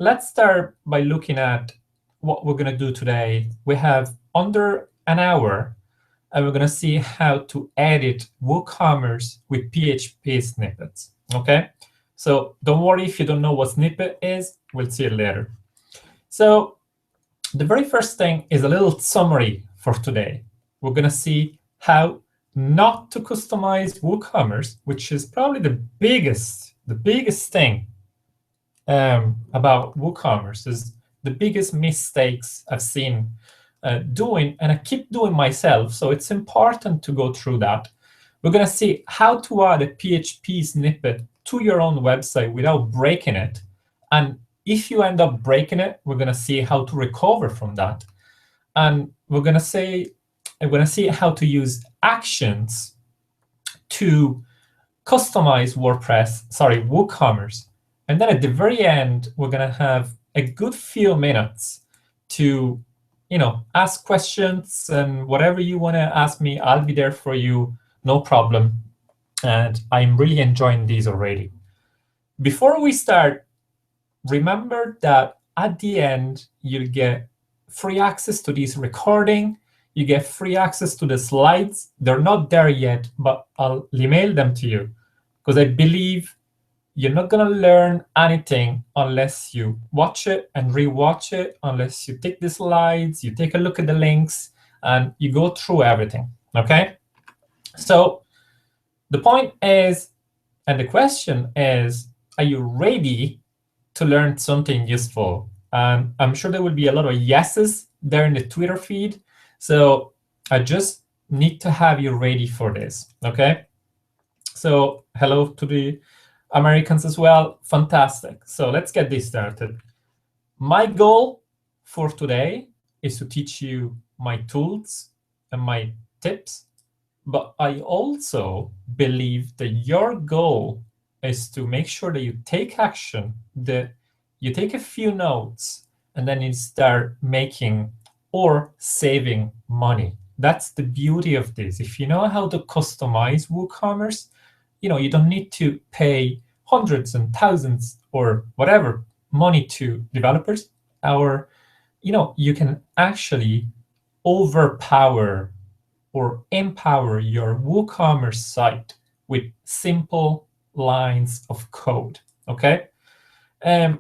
let's start by looking at what we're going to do today. We have under an hour, and we're going to see how to edit WooCommerce with PHP snippets. Okay, so don't worry if you don't know what snippet is. We'll see it later. So the very first thing is a little summary for today. We're going to see how not to customize WooCommerce, which is probably the biggest thing about WooCommerce, is the biggest mistakes I've seen doing, and I keep doing myself. So it's important to go through that. We're going to see how to add a PHP snippet to your own website without breaking it. And if you end up breaking it, we're going to see how to recover from that. And we're going to see how to use actions to customize WooCommerce. And then at the very end, we're going to have a good few minutes to ask questions, and whatever you want to ask me, I'll be there for you, no problem. And I'm really enjoying these already. Before we start, remember that at the end, you'll get free access to this recording. You get free access to the slides. They're not there yet, but I'll email them to you, because I believe you're not going to learn anything unless you watch it and rewatch it, unless you take the slides, you take a look at the links, and you go through everything, okay? So the point is, and the question is, are you ready to learn something useful? And I'm sure there will be a lot of yeses there in the Twitter feed. So I just need to have you ready for this, okay? So hello to the Americans as well. Fantastic. So let's get this started. My goal for today is to teach you my tools and my tips, but I also believe that your goal is to make sure that you take action, that you take a few notes, and then you start making or saving money. That's the beauty of this. If you know how to customize WooCommerce, you don't need to pay hundreds and thousands or whatever money to developers, or you can actually overpower or empower your WooCommerce site with simple lines of code. Okay, a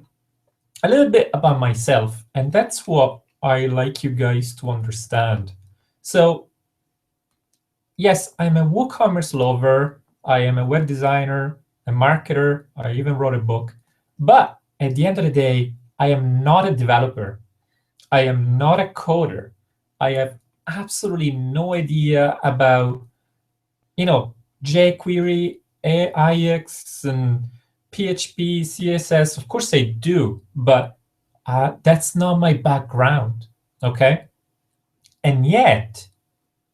little bit about myself, and that's what I like you guys to understand. So yes, I'm a WooCommerce lover. I am a web designer, a marketer. I even wrote a book. But at the end of the day, I am not a developer. I am not a coder. I have absolutely no idea about, jQuery, AIX, and PHP, CSS. Of course I do, but that's not my background, okay? And yet,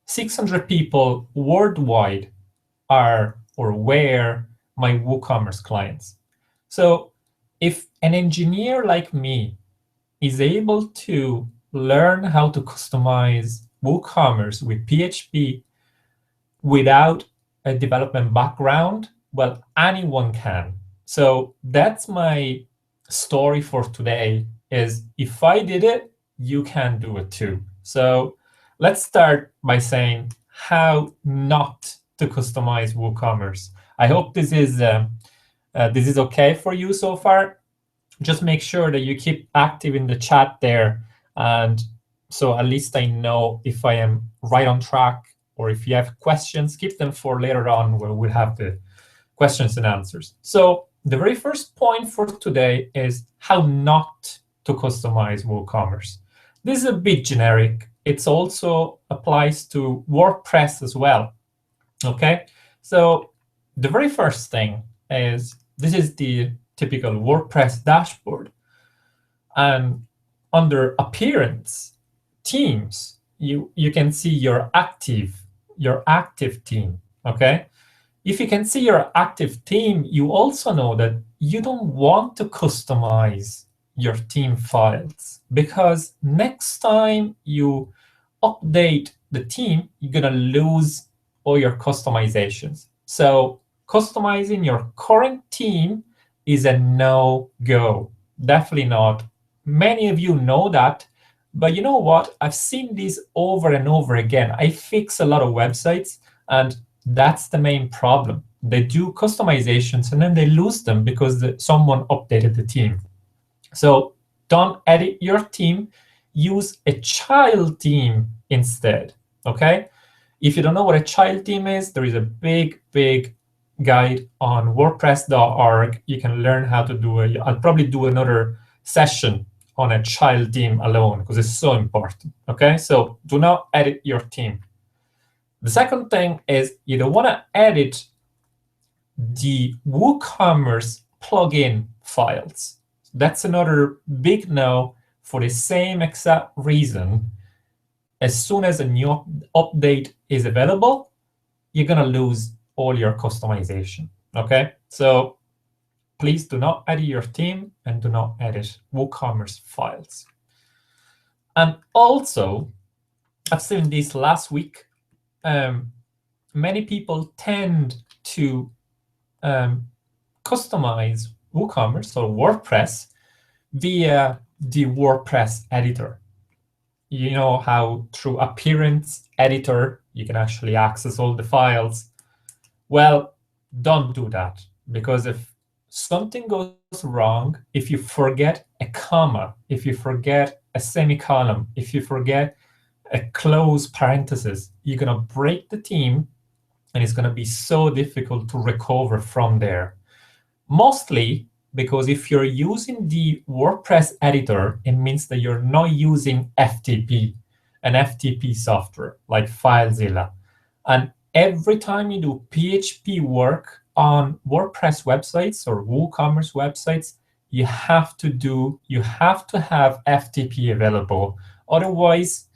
600 people worldwide are or were my WooCommerce clients. So if an engineer like me is able to learn how to customize WooCommerce with PHP without a development background, well, anyone can. So that's my story for today, is if I did it, you can do it too. So let's start by saying how not to customize WooCommerce. I hope this is okay for you so far. Just make sure that you keep active in the chat there, and so at least I know if I am right on track, or if you have questions, keep them for later on where we'll have the questions and answers. So the very first point for today is how not to customize WooCommerce. This is a bit generic. It also applies to WordPress as well. Okay, so the very first thing is, this is the typical WordPress dashboard. And under Appearance, Themes, you can see your active theme, okay? If you can see your active theme, you also know that you don't want to customize your theme files, because next time you update the theme, you're gonna lose all your customizations. So customizing your current theme is a no-go. definitely not. Many of you know that, but you know what? I've seen this over and over again. I fix a lot of websites, and that's the main problem. They do customizations and then they lose them because someone updated the theme. So don't edit your theme. Use a child theme instead, okay? If you don't know what a child theme is, there is a big guide on WordPress.org. You can learn how to do it. I'll probably do another session on a child theme alone because it's so important, okay? So do not edit your theme. The second thing is you don't want to edit the WooCommerce plugin files. That's another big no for the same exact reason. As soon as a new update is available, you're going to lose all your customization, okay? So please do not edit your theme and do not edit WooCommerce files. And also, I've seen this last week, many people tend to customize WooCommerce or WordPress via the WordPress editor. You know how through Appearance Editor, you can actually access all the files. Well, don't do that, because if something goes wrong, if you forget a comma, if you forget a semicolon, if you forget a close parenthesis, you're going to break the theme, and it's going to be so difficult to recover from there. Mostly because if you're using the WordPress editor, it means that you're not using FTP, an FTP software like FileZilla. And every time you do PHP work on WordPress websites or WooCommerce websites, you have to have FTP available. Otherwise,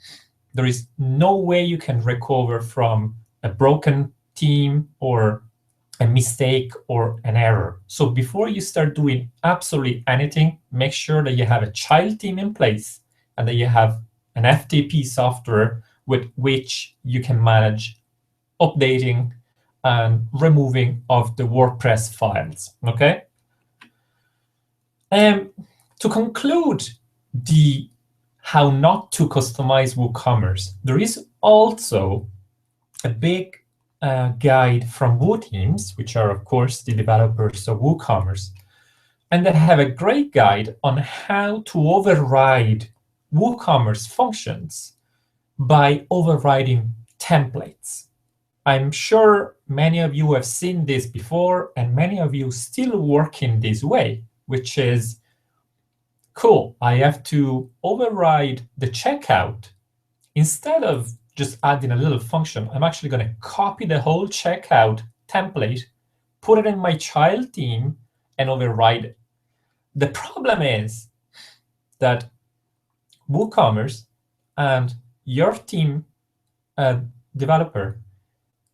there is no way you can recover from a broken theme or a mistake or an error. So before you start doing absolutely anything, make sure that you have a child theme in place and that you have an FTP software with which you can manage updating and removing of the WordPress files, okay? To conclude the how not to customize WooCommerce, there is also a big guide from WooTeams, which are, of course, the developers of WooCommerce. And they have a great guide on how to override WooCommerce functions by overriding templates. I'm sure many of you have seen this before, and many of you still work in this way, which is, cool, I have to override the checkout. Instead of just adding a little function, I'm actually going to copy the whole checkout template, put it in my child theme, and override it. The problem is that WooCommerce and your theme developer,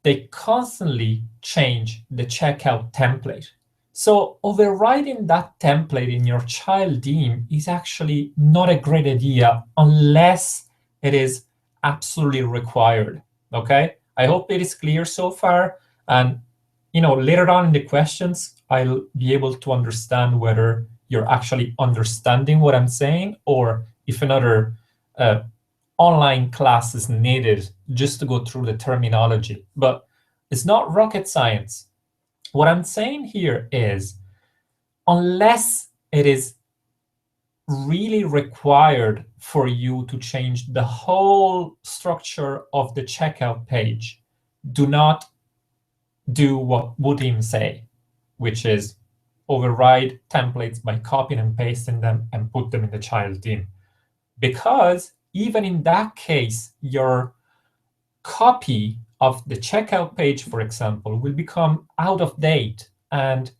they constantly change the checkout template. So overriding that template in your child theme is actually not a great idea unless it is absolutely required, okay? I hope it is clear so far. And later on in the questions, I'll be able to understand whether you're actually understanding what I'm saying or if another online class is needed just to go through the terminology. But it's not rocket science. What I'm saying here is, unless it is really required for you to change the whole structure of the checkout page, do not do what WooTeams say, which is override templates by copying and pasting them and put them in the child theme. Because even in that case, your copy of the checkout page, for example, will become out of date, and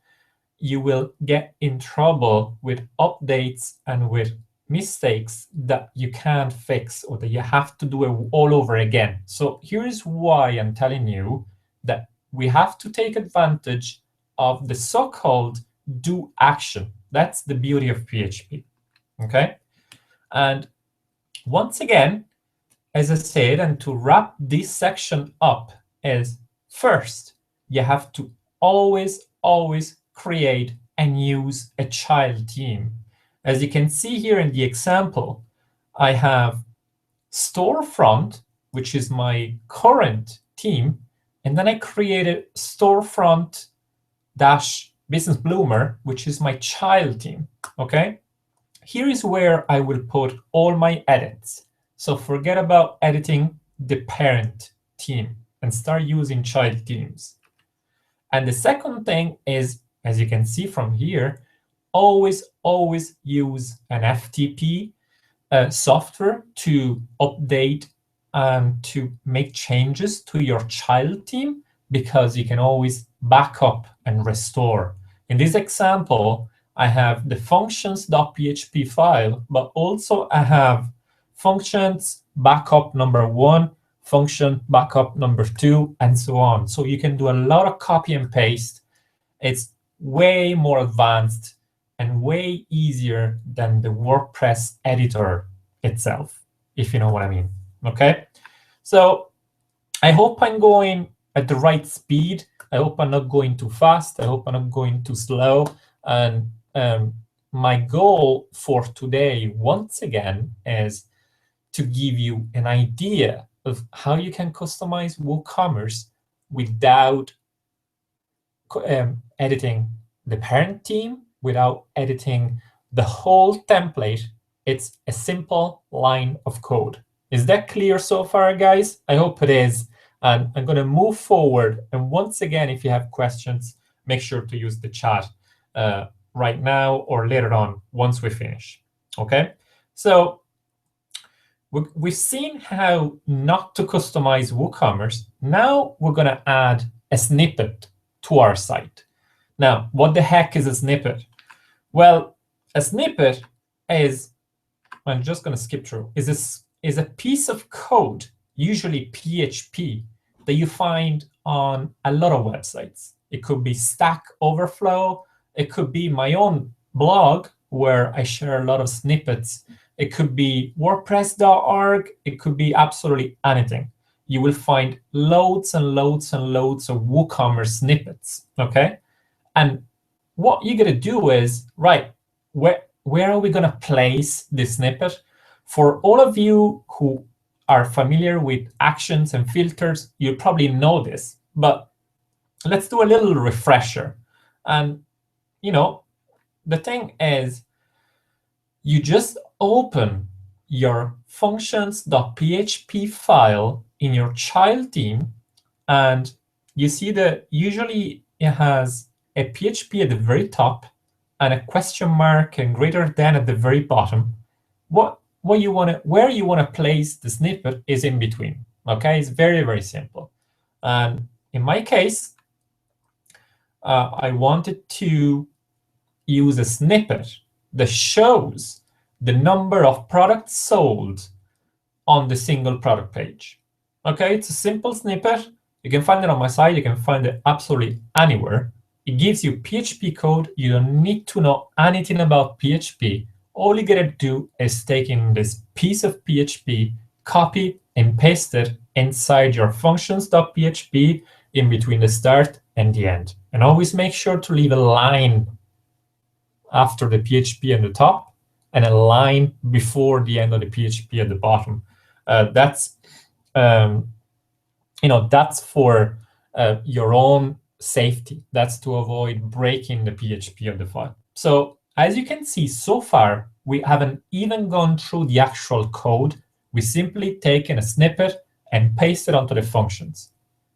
you will get in trouble with updates and with mistakes that you can't fix or that you have to do it all over again. So here's why I'm telling you that we have to take advantage of the so-called do action. That's the beauty of PHP, okay? And once again, as I said, and to wrap this section up, is first, you have to always create and use a child theme. As you can see here in the example, I have storefront, which is my current team, and then I created storefront dash business bloomer, which is my child team. Okay, here is where I will put all my edits. So forget about editing the parent team and start using child teams. And the second thing is, as you can see from here, always use an FTP software to update and to make changes to your child team, because you can always back up and restore. In this example, I have the functions.php file, but also I have functions backup number 1, function backup number 2, and so on. So you can do a lot of copy and paste. It's way more advanced and way easier than the WordPress editor itself, if you know what I mean. Okay, so I hope I'm going at the right speed. I hope I'm not going too fast. I hope I'm not going too slow. And my goal for today, once again, is to give you an idea of how you can customize WooCommerce without editing the parent team, without editing the whole template. It's a simple line of code. Is that clear so far, guys? I hope it is. And I'm going to move forward. And once again, if you have questions, make sure to use the chat right now or later on once we finish. Okay? So we've seen how not to customize WooCommerce. Now we're going to add a snippet to our site. Now, what the heck is a snippet? Well, a snippet is, I'm just going to skip through, is a piece of code, usually PHP, that you find on a lot of websites. It could be Stack Overflow. It could be my own blog where I share a lot of snippets. It could be WordPress.org. It could be absolutely anything. You will find loads and loads and loads of WooCommerce snippets, okay? And what you're going to do is, right, where are we going to place this snippet? For all of you who are familiar with actions and filters, you probably know this, but let's do a little refresher. And, you know, the thing is, you just open your functions.php file in your child team, and you see that usually it has a PHP at the very top and a question mark and greater than at the very bottom. Where you want to place the snippet is in between. Okay, it's very, very simple. And in my case, I wanted to use a snippet that shows the number of products sold on the single product page. Okay, it's a simple snippet. You can find it on my site. You can find it absolutely anywhere. It gives you PHP code. You don't need to know anything about PHP. All you gotta do is take in this piece of PHP, copy and paste it inside your functions.php in between the start and the end. And always make sure to leave a line after the PHP at the top and a line before the end of the PHP at the bottom. That's that's for your own safety. That's to avoid breaking the PHP of the file. So as you can see, so far, we haven't even gone through the actual code. We simply taken a snippet and paste it onto the functions.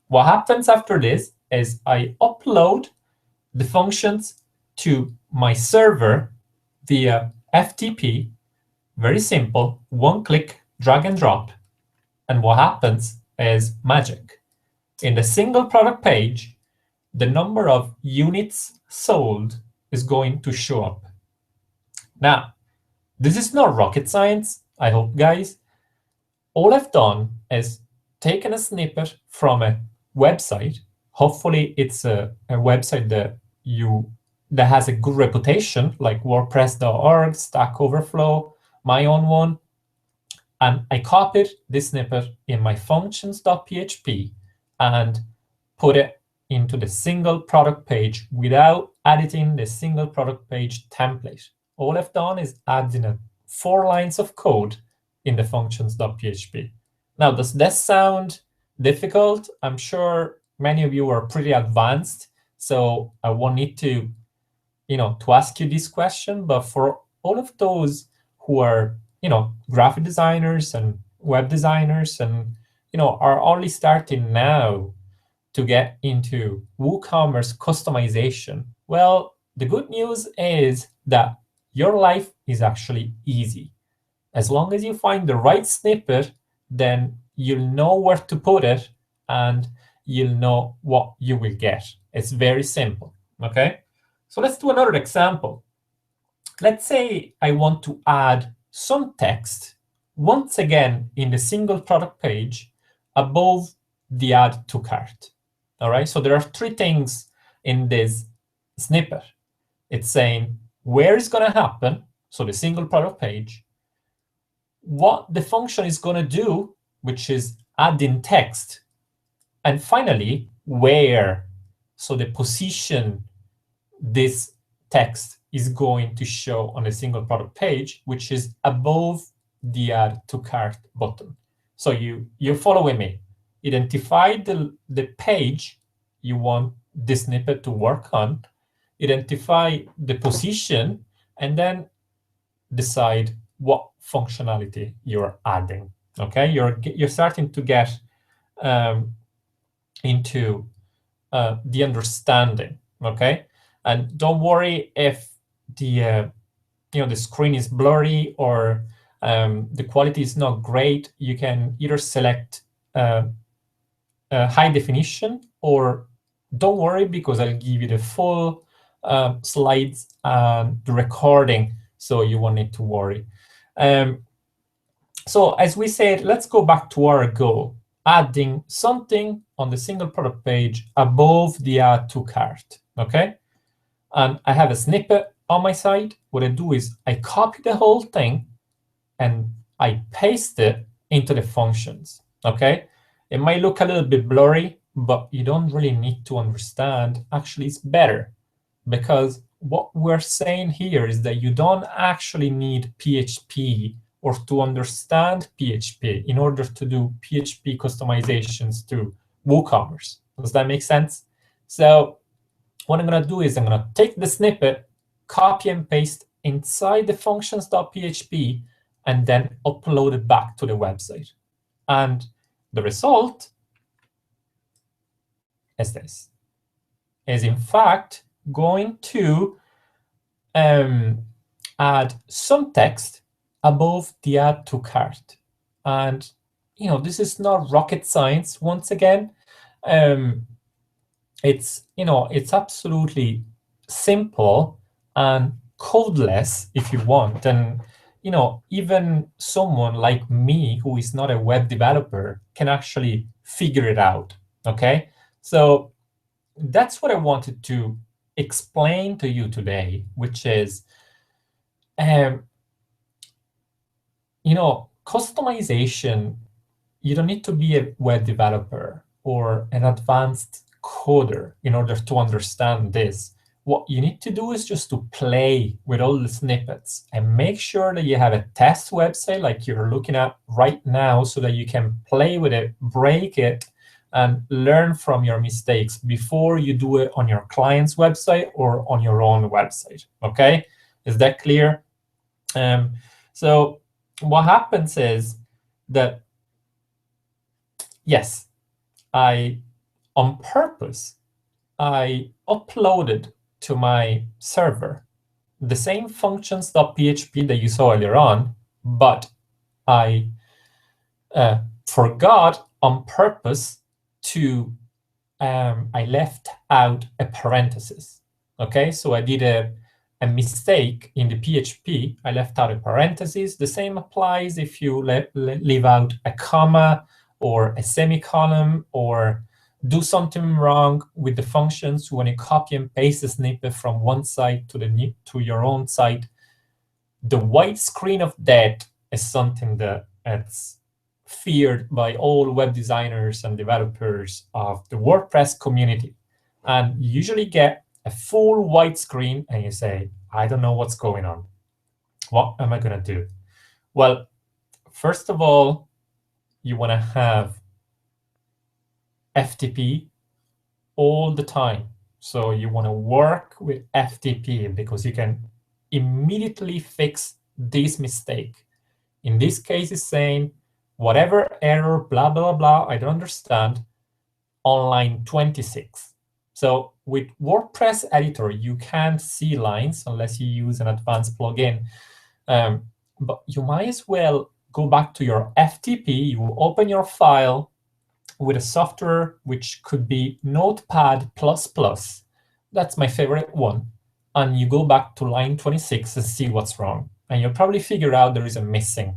What happens after this is I upload the functions to my server via FTP. Very simple, one click, drag and drop. And what happens is magic. In the single product page, the number of units sold is going to show up. Now, this is not rocket science, I hope, guys. All I've done is taken a snippet from a website. Hopefully, it's a website that has a good reputation, like WordPress.org, Stack Overflow, my own one. And I copied this snippet in my functions.php and put it into the single product page without editing the single product page template. All I've done is adding 4 lines of code in the functions.php. Now, does this sound difficult? I'm sure many of you are pretty advanced, so I won't need to, to ask you this question. But for all of those who are, graphic designers and web designers and, are only starting now to get into WooCommerce customization, well, the good news is that your life is actually easy. As long as you find the right snippet, then you'll know where to put it and you'll know what you will get. It's very simple, okay? So let's do another example. Let's say I want to add some text once again in the single product page above the add to cart. All right, so there are 3 things in this snippet. It's saying where it's going to happen, so the single product page, what the function is going to do, which is adding text, and finally, where, so the position this text is going to show on a single product page, which is above the add to cart button. So you're following me. Identify the page you want this snippet to work on, identify the position, and then decide what functionality you're adding. Okay, you're starting to get into the understanding. Okay, and don't worry if the the screen is blurry or the quality is not great. You can either select high definition, or don't worry, because I'll give you the full slides and the recording, so you won't need to worry. So as we said, let's go back to our goal, adding something on the single product page above the add to cart, okay? And I have a snippet on my side. What I do is I copy the whole thing and I paste it into the functions, okay? It might look a little bit blurry, but you don't really need to understand. Actually, it's better, because what we're saying here is that you don't actually need PHP or to understand PHP in order to do PHP customizations to WooCommerce. Does that make sense? So what I'm going to do is I'm going to take the snippet, copy and paste inside the functions.php, and then upload it back to the website. And the result is this. Is in fact going to add some text above the add to cart. And this is not rocket science. Once again, it's absolutely simple and codeless if you want. And even someone like me who is not a web developer can actually figure it out. Okay, so that's what I wanted to explain to you today, which is customization. You don't need to be a web developer or an advanced coder in order to understand this. What you need to do is just to play with all the snippets and make sure that you have a test website like you're looking at right now, so that you can play with it, break it, and learn from your mistakes before you do it on your client's website or on your own website. Okay, is that clear? So what happens is that, yes, on purpose, I uploaded to my server the same functions.php that you saw earlier on, but I forgot on purpose to, I left out a parenthesis. Okay, so I did a mistake in the PHP. I left out a parenthesis. The same applies if you leave out a comma or a semicolon, or do something wrong with the functions when you copy and paste a snippet from one site to your own site. The white screen of death is something that's feared by all web designers and developers of the WordPress community. And you usually get a full white screen and you say, I don't know what's going on. what am I going to do? Well, first of all, you want to have FTP all the time. So you want to work with FTP because you can immediately fix this mistake. In this case, it's saying whatever error, blah, blah, blah, I don't understand, on line 26. So with WordPress editor, you can't see lines unless you use an advanced plugin. But you might as well go back to your FTP, you open your file with a software which could be Notepad++. That's my favorite one. And you go back to line 26 and see what's wrong. And you'll probably figure out there is a missing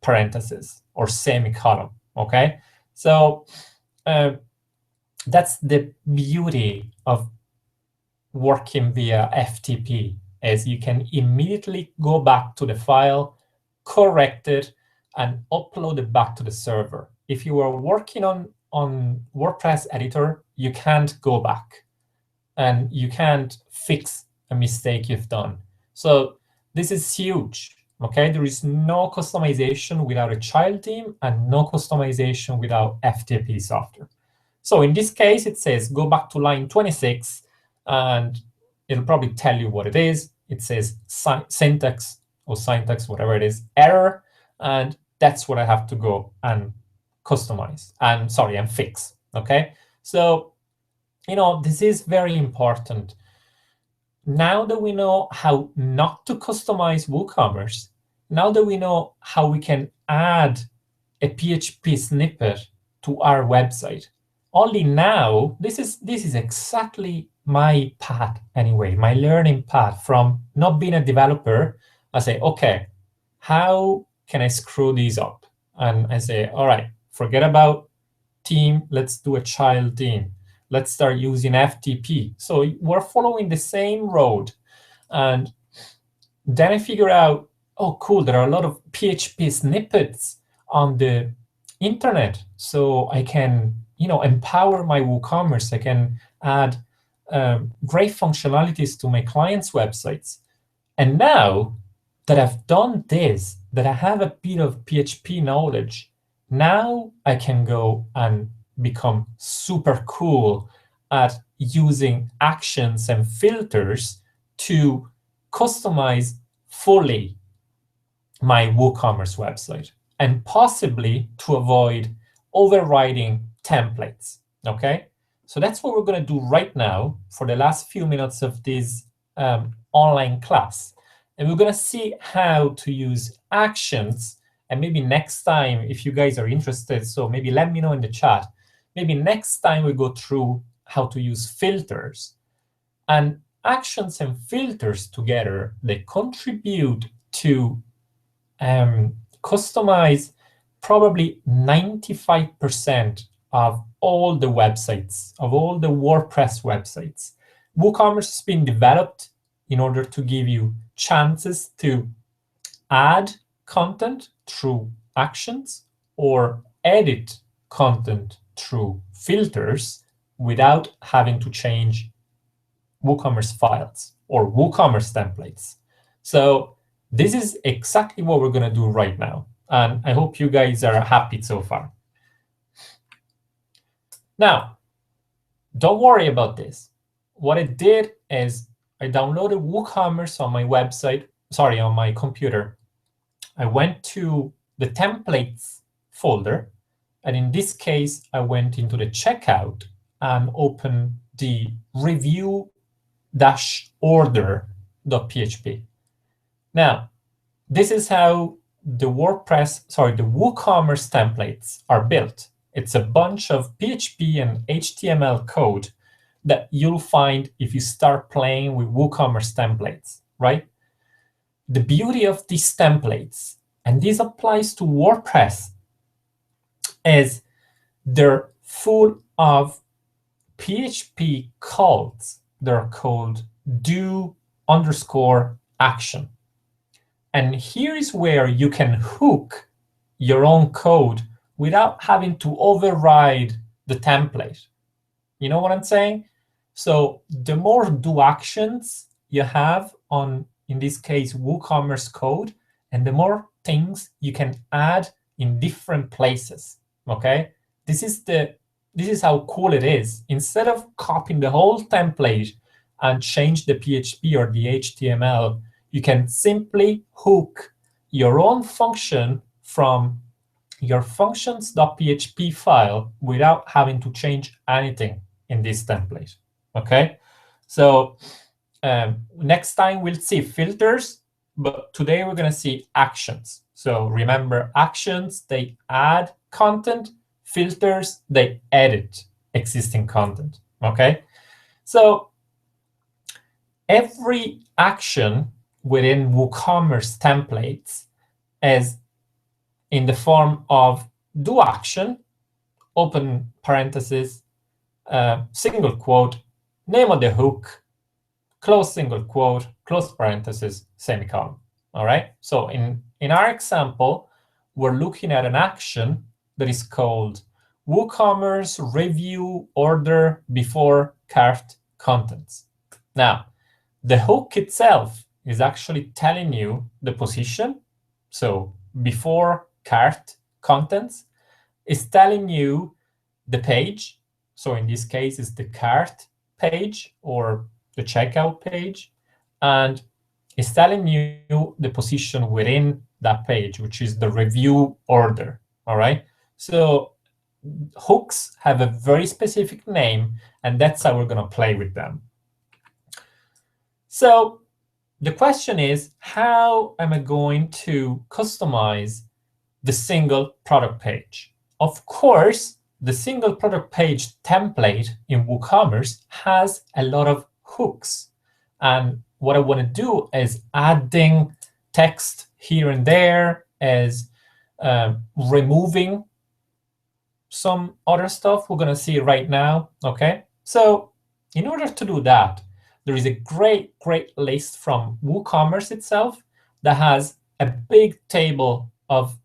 parenthesis or semicolon, okay? So that's the beauty of working via FTP, is you can immediately go back to the file, correct it, and upload it back to the server. If you are working on WordPress editor, you can't go back and you can't fix a mistake you've done. So this is huge, okay? There is no customization without a child theme and no customization without FTP software. So in this case, it says go back to line 26, and it'll probably tell you what it is. It says syntax, whatever it is, error, and that's what I have to go and customize and fix, okay? So, this is very important. Now that we know how not to customize WooCommerce, now that we know how we can add a PHP snippet to our website, only now, this is exactly my path anyway, my learning path from not being a developer. I say, okay, how can I screw these up? And I say, all right, forget about theme, let's do a child theme. Let's start using FTP. So we're following the same road. And then I figure out, oh, cool, there are a lot of PHP snippets on the internet. So I can, empower my WooCommerce. I can add great functionalities to my clients' websites. And now that I've done this, that I have a bit of PHP knowledge, now I can go and become super cool at using actions and filters to customize fully my WooCommerce website, and possibly to avoid overriding templates, okay? So that's what we're going to do right now for the last few minutes of this online class. And we're going to see how to use actions. And maybe next time, if you guys are interested, so maybe let me know in the chat, maybe next time we go through how to use filters. And actions and filters together, they contribute to customize probably 95% of all the websites, of all the WordPress websites. WooCommerce has been developed in order to give you chances to add content through actions or edit content through filters without having to change WooCommerce files or WooCommerce templates. So this is exactly what we're going to do right now. And I hope you guys are happy so far. Now, don't worry about this. What I did is I downloaded WooCommerce on my website, on my computer. I went to the templates folder. And in this case, I went into the checkout and opened the review-order.php. Now, this is how the WooCommerce templates are built. It's a bunch of PHP and HTML code that you'll find if you start playing with WooCommerce templates, right? The beauty of these templates, and this applies to WordPress, is they're full of PHP calls. They're called do_action. And here is where you can hook your own code without having to override the template. You know what I'm saying? So the more do actions you have on in this case, WooCommerce code, and the more things you can add in different places. Okay, this is how cool it is. Instead of copying the whole template and change the PHP or the HTML, you can simply hook your own function from your functions.php file without having to change anything in this template. Okay, so next time we'll see filters, but today we're going to see actions. So remember, actions, they add content. Filters, they edit existing content. Okay, so every action within WooCommerce templates is in the form of do action, open parenthesis, single quote, name of the hook, close single quote, close parenthesis, semicolon. All right. So in our example, we're looking at an action that is called WooCommerce review order before cart contents. Now, the hook itself is actually telling you the position. So before cart contents is telling you the page. So in this case, it's the cart page or the checkout page, and it's telling you the position within that page, which is the review order. All right. So hooks have a very specific name, and that's how we're going to play with them. So the question is, how am I going to customize the single product page? Of course, the single product page template in WooCommerce has a lot of hooks. And what I want to do is adding text here and there, as removing some other stuff we're going to see right now. Okay, so in order to do that, there is a great list from WooCommerce itself that has a big table of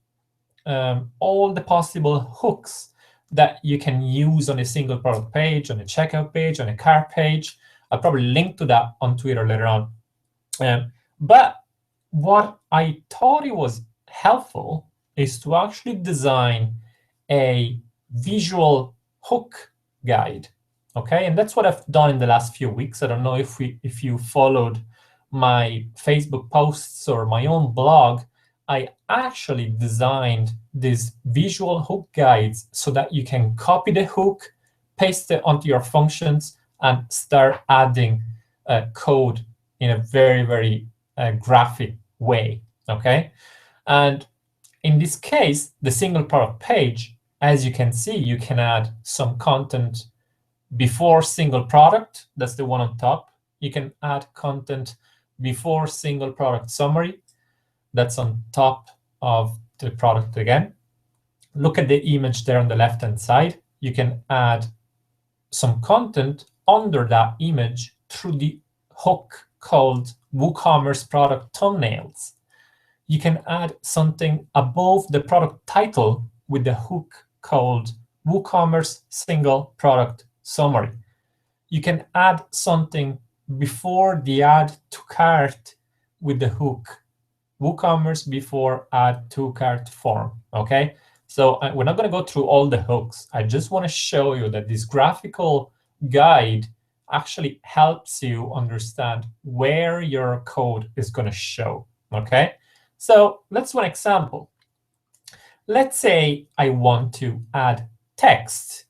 all the possible hooks that you can use on a single product page, on a checkout page, on a cart page. I'll probably link to that on Twitter later on. But what I thought it was helpful is to actually design a visual hook guide. Okay, and that's what I've done in the last few weeks. I don't know if you followed my Facebook posts or my own blog. I actually designed these visual hook guides so that you can copy the hook, paste it onto your functions, and start adding code in a very graphic way. Okay, and in this case, the single product page, as you can see, you can add some content before single product. That's the one on top. You can add content before single product summary. That's on top of the product again. Look at the image there on the left-hand side. You can add some content under that image through the hook called WooCommerce product thumbnails. You can add something above the product title with the hook called WooCommerce single product summary. You can add something before the add to cart with the hook WooCommerce before add to cart form. Okay, so we're not going to go through all the hooks. I just want to show you that this graphical guide actually helps you understand where your code is going to show. Okay, so let's do an example. Let's say I want to add text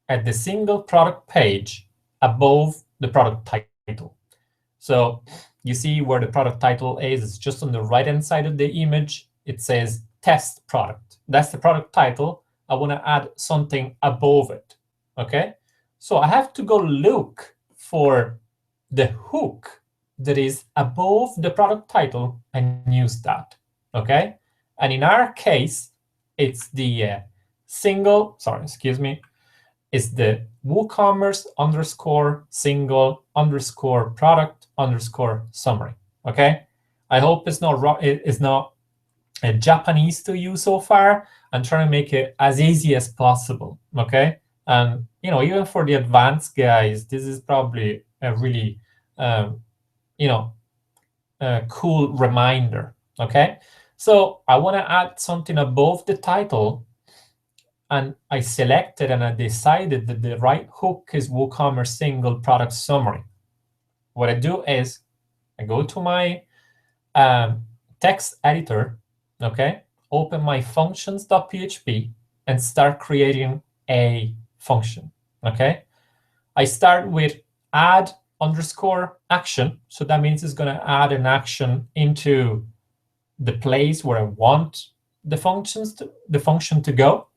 at the single product page above the product title. So you see where the product title is. It's just on the right-hand side of the image. It says test product. That's the product title. I want to add something above it. Okay, so I have to go look for the hook that is above the product title and use that. Okay, and in our case, it's the it's the WooCommerce underscore single underscore product underscore summary. Okay, I hope it's not Japanese to you so far. I'm trying to make it as easy as possible. Okay, and even for the advanced guys, this is probably a really cool reminder. Okay, so I want to add something above the title, and I selected and I decided that the right hook is WooCommerce single product summary. What I do is I go to my text editor, okay, open my functions.php and start creating a function, okay? I start with add underscore action. So that means it's going to add an action into the place where I want the function to go.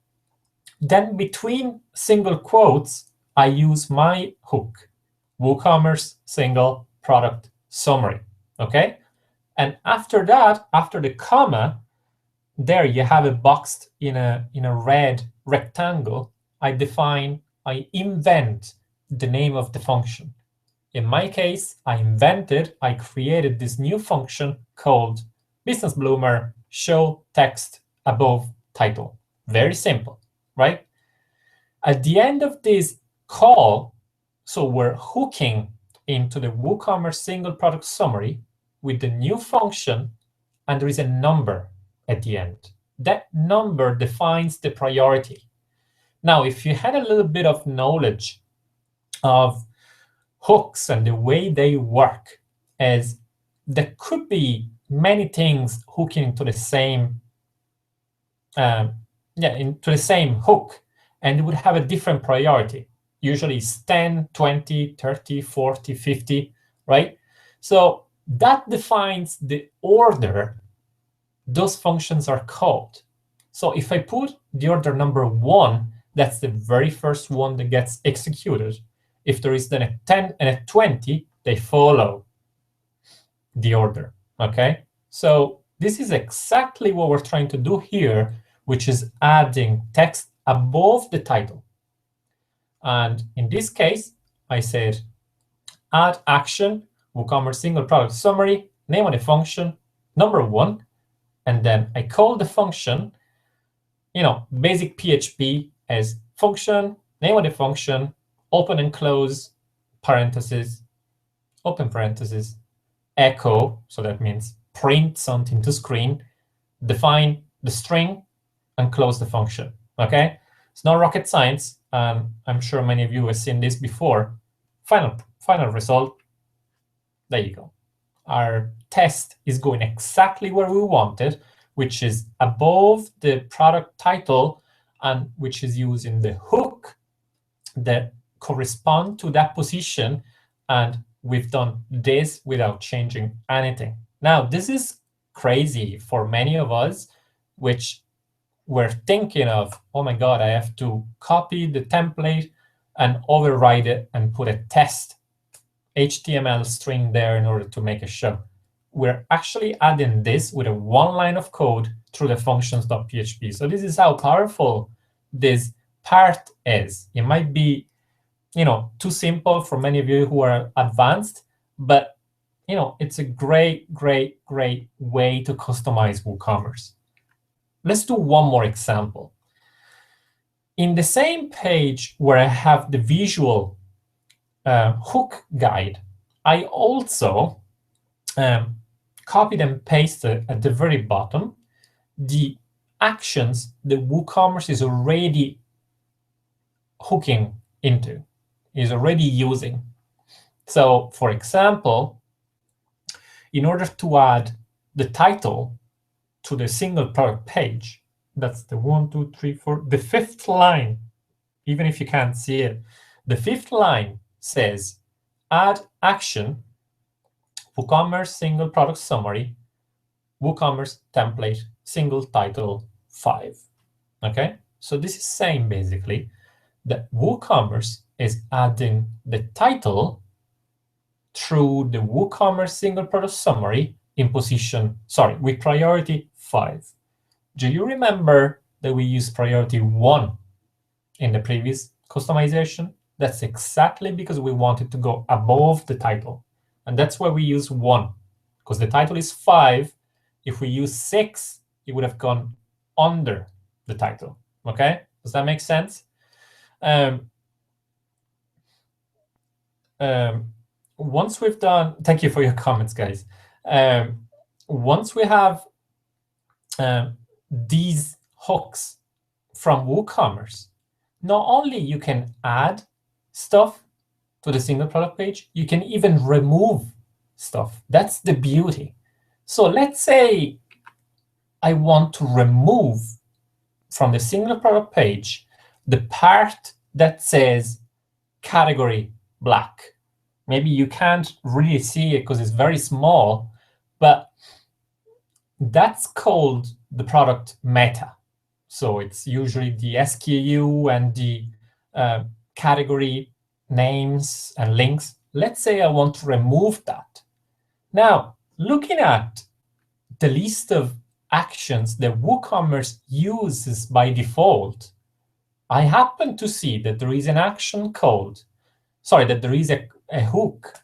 Then between single quotes, I use my hook, WooCommerce single product summary, okay? And after that, after the comma, there you have it boxed in a red rectangle. I invent the name of the function. In my case, I created this new function called Business Bloomer show text above title. Very simple, right? At the end of this call, so we're hooking into the WooCommerce single product summary with the new function, and there is a number at the end. That number defines the priority. Now, if you had a little bit of knowledge of hooks and the way they work, as there could be many things hooking into the same into the same hook, and it would have a different priority. Usually it's 10, 20, 30, 40, 50, right? So that defines the order those functions are called. So if I put the order number 1, that's the very first one that gets executed. If there is then a 10 and a 20, they follow the order, okay? So this is exactly what we're trying to do here, which is adding text above the title. And in this case, I said add action, WooCommerce single product summary, name of the function, number 1, and then I call the function, basic PHP as function, name of the function, open and close parentheses, open parentheses, echo, so that means print something to screen, define the string, and close the function, okay? It's not rocket science, and I'm sure many of you have seen this before. Final result, there you go. Our test is going exactly where we wanted, which is above the product title, and which is using the hook that correspond to that position, and we've done this without changing anything. Now, this is crazy for many of us, which we're thinking of, oh my God, I have to copy the template and override it and put a test HTML string there in order to make a show. We're actually adding this with a one line of code through the functions.php. So this is how powerful this part is. It might be, too simple for many of you who are advanced, but it's a great, great, great way to customize WooCommerce. Let's do one more example. In the same page where I have the visual hook guide, I also copied and pasted at the very bottom the actions that WooCommerce is already hooking into, is already using. So, for example, in order to add the title to the single product page, that's the 1, 2, 3, 4, the 5th line, even if you can't see it, the 5th line says add action, WooCommerce single product summary, WooCommerce template, single title 5. Okay, so this is saying basically that WooCommerce is adding the title through the WooCommerce single product summary in position, with priority 5. Do you remember that we used priority 1 in the previous customization? That's exactly because we wanted to go above the title. And that's why we use 1, because the title is 5. If we use 6, it would have gone under the title. Okay, does that make sense? Once we've done, thank you for your comments, guys. Once we have these hooks from WooCommerce, not only you can add stuff to the single product page, you can even remove stuff. That's the beauty. So let's say I want to remove from the single product page the part that says category black. Maybe you can't really see it because it's very small, but that's called the product meta. So it's usually the SKU and the category names and links. Let's say I want to remove that. Now, looking at the list of actions that WooCommerce uses by default, I happen to see that there is an action code, that there is a hook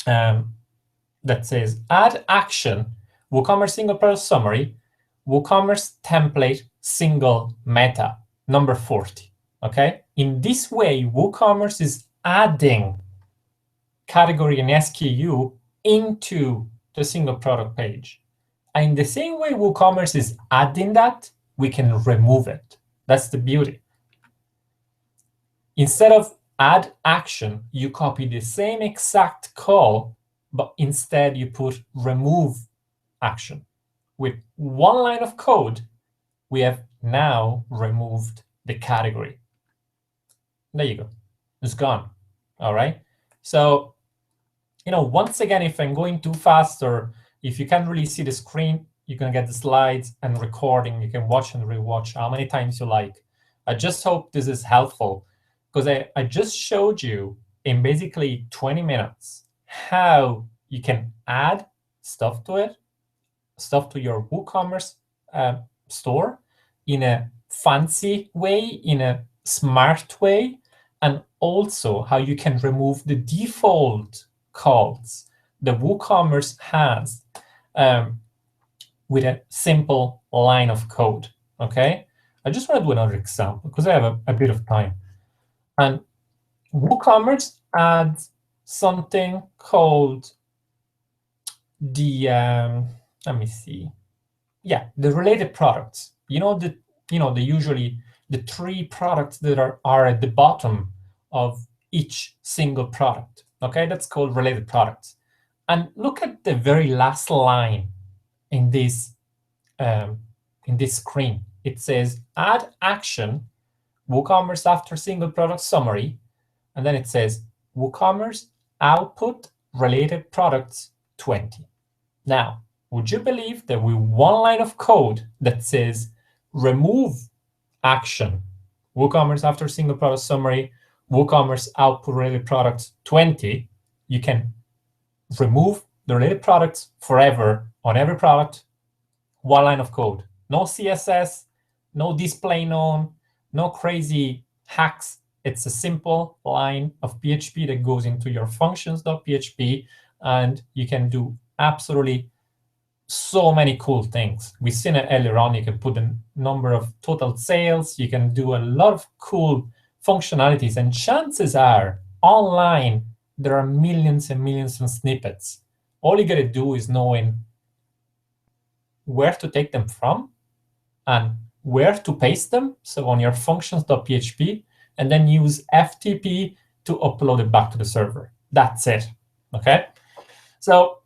that says add action, WooCommerce single product summary, WooCommerce template single meta, number 40. Okay? In this way, WooCommerce is adding category and SKU into the single product page. And in the same way WooCommerce is adding that, we can remove it. That's the beauty. Instead of add action, you copy the same exact call, but instead you put remove action. With one line of code, we have now removed the category. There you go. It's gone. All right. So, once again, if I'm going too fast or if you can't really see the screen, you can get the slides and recording. You can watch and rewatch how many times you like. I just hope this is helpful because I just showed you in basically 20 minutes how you can add stuff to it, stuff to your WooCommerce store in a fancy way, in a smart way, and also how you can remove the default calls that WooCommerce has with a simple line of code. Okay, I just want to do another example because I have a bit of time. And WooCommerce adds something called the let me see. Yeah, the related products. Usually the 3 products that are at the bottom of each single product. Okay, that's called related products. And look at the very last line in this screen. It says add action WooCommerce after single product summary, and then it says WooCommerce output related products 20. Now, would you believe that with one line of code that says remove action WooCommerce after single product summary, WooCommerce output related products 20, you can remove the related products forever on every product, one line of code. No CSS, no display none, no crazy hacks. It's a simple line of PHP that goes into your functions.php, and you can do absolutely so many cool things. We've seen it earlier on. You can put the number of total sales. You can do a lot of cool functionalities. And chances are, online, there are millions and millions of snippets. All you got to do is knowing where to take them from and where to paste them. So on your functions.php, and then use FTP to upload it back to the server. That's it. Okay. So,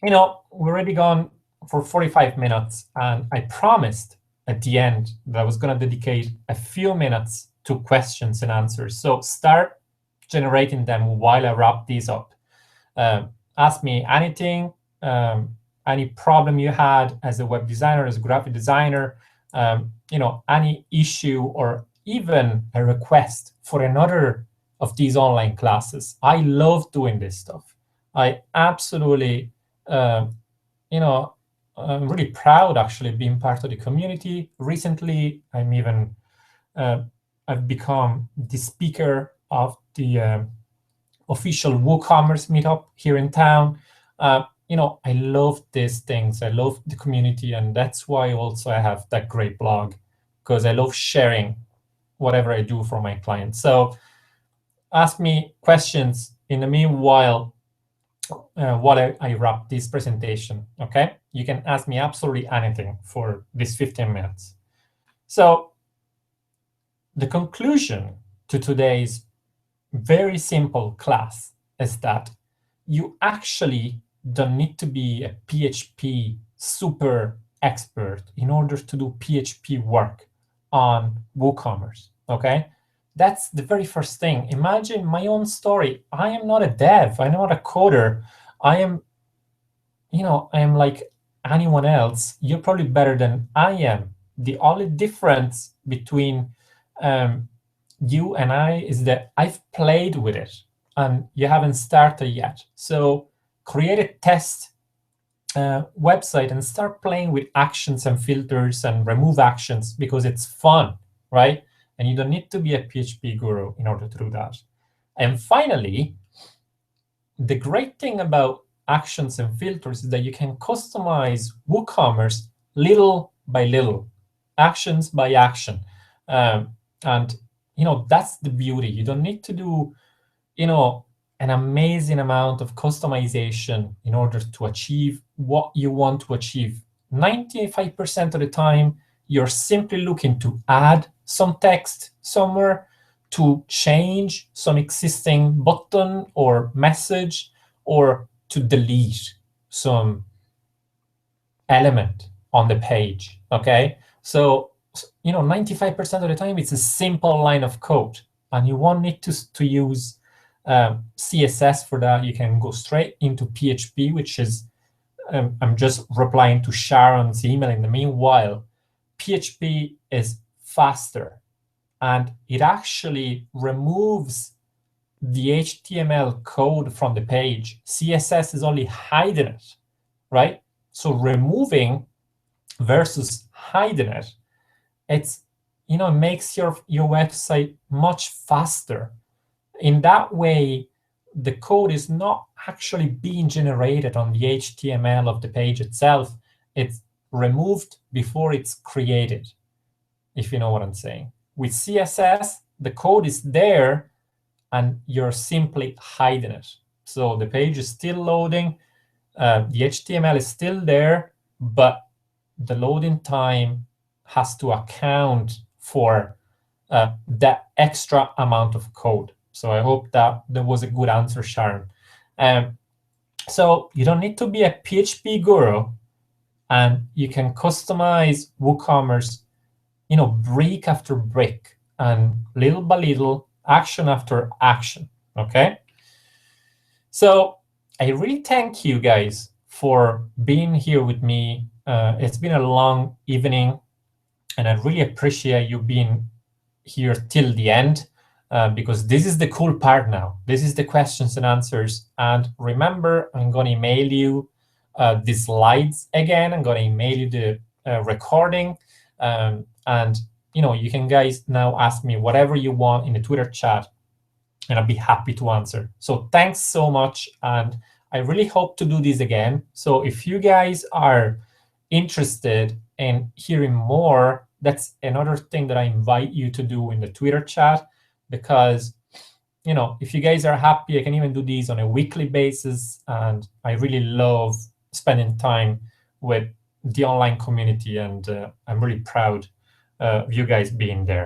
we're already gone for 45 minutes, and I promised at the end that I was going to dedicate a few minutes to questions and answers. So start generating them while I wrap these up. Ask me anything, any problem you had as a web designer, as a graphic designer, any issue or even a request for another of these online classes. I love doing this stuff. I absolutely, I'm really proud actually being part of the community. Recently, I've become the speaker of the official WooCommerce meetup here in town. I love these things. I love the community, and that's why also I have that great blog, because I love sharing whatever I do for my clients. So ask me questions. In the meanwhile, while I wrap this presentation, okay? You can ask me absolutely anything for these 15 minutes. So the conclusion to today's very simple class is that you actually don't need to be a PHP super expert in order to do PHP work on WooCommerce, okay? That's the very first thing. Imagine my own story. I am not a dev. I'm not a coder. I am, I am like anyone else. You're probably better than I am. The only difference between you and I is that I've played with it and you haven't started yet. So create a test website and start playing with actions and filters and remove actions because it's fun, right? And you don't need to be a PHP guru in order to do that. And finally, the great thing about actions and filters is that you can customize WooCommerce little by little, actions by action. And that's the beauty. You don't need to do an amazing amount of customization in order to achieve what you want to achieve. 95% of the time, you're simply looking to add some text somewhere, to change some existing button or message, or to delete some element on the page, okay? So, 95% of the time, it's a simple line of code, and you won't need to use CSS for that. You can go straight into PHP, which is, I'm just replying to Sharon's email in the meanwhile. PHP is faster, and it actually removes the HTML code from the page. CSS is only hiding it, right? So removing versus hiding it, it makes your website much faster. In that way, the code is not actually being generated on the HTML of the page itself. It's removed before it's created, if you know what I'm saying. With CSS, the code is there, and you're simply hiding it. So the page is still loading, the HTML is still there, but the loading time has to account for that extra amount of code. So I hope that was a good answer, Sharon. So you don't need to be a PHP guru, and you can customize WooCommerce, brick after brick, and little by little, action after action, okay? So I really thank you guys for being here with me. It's been a long evening, and I really appreciate you being here till the end, because this is the cool part now. This is the questions and answers. And remember, I'm going to email you the slides again. I'm going to email you the recording. And you can guys now ask me whatever you want in the Twitter chat, and I'll be happy to answer. So thanks so much, and I really hope to do this again. So if you guys are interested in hearing more, that's another thing that I invite you to do in the Twitter chat, because if you guys are happy, I can even do these on a weekly basis, and I really love spending time with the online community, and I'm really proud of you guys being there.